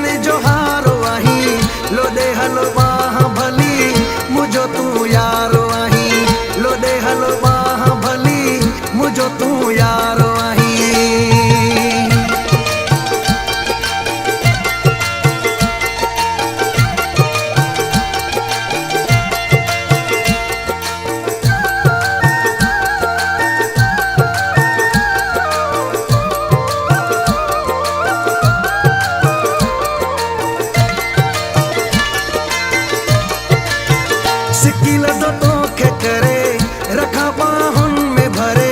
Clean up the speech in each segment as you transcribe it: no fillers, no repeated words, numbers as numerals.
हिरन जो हारो आही लो दे हलो बाह भली मुझो तू यारो आही लो दे हलो बाह भली मुझो तू यारो आही। सिकिल दो तोखे करे रखा बाहुन में भरे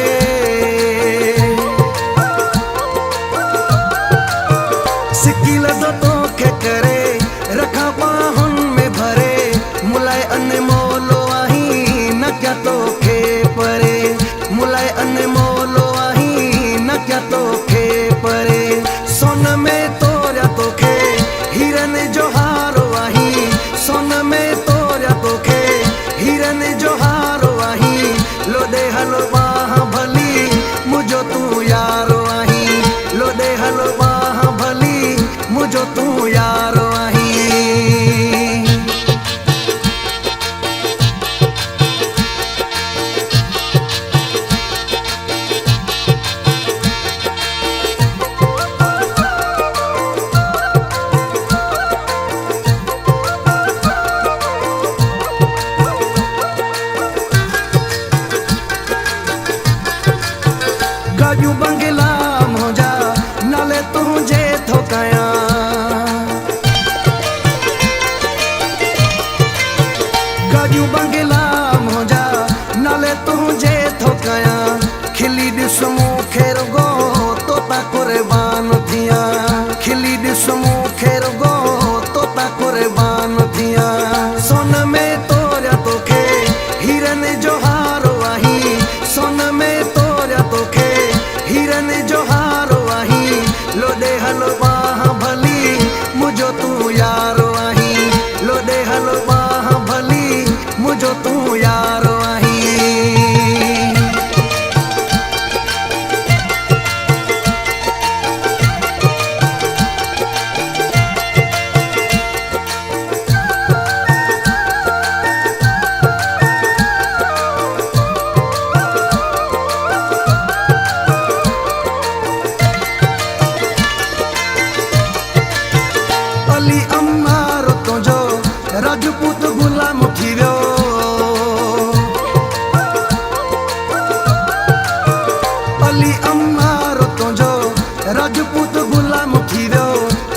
सिकिल दो तोखे करे रखा बाहुन में भरे मुलाय अनमोलो आही न क्या तोखे परे मुलाय अनमोलो आही न क्या तोखे परे सोन में तोरा तोखे हिरन जो हारो आही सोन में तोरा तोखे हिरन जो हारो आही लो दे हलो बाह भली मुझो तू यारो आही लो दे हलो बाह भली मुझो तू यारो आही। गाजू बंगला मोजा नाले तुझे थोकाया गाजू बंगला मोजा नाले तुझे थोकाया खिली दिसमू खेर गो तोता कुर्बान थिया खिली दिसमू खेर गो तोता कुर्बान थिया सोन में तोरा तोखे हिरन जो हारो आही सोन में तोरा तोखे हिरन जो हारो आही लो दे हलो बाह भली मुझो तू यारो आही लो दे हलो बाह भली मुझो तू यारो आही। अली अम्मारो तुझो राजपूत गुलाम थी वियो अली अम्मारो तुझो राजपूत गुलाम थी वियो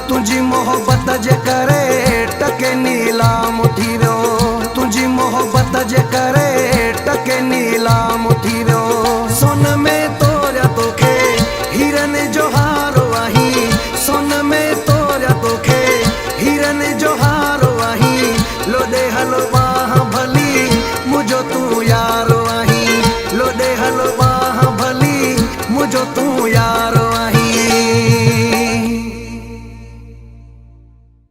तुझी मोहब्बत जे करे टके नीलाम थी वियो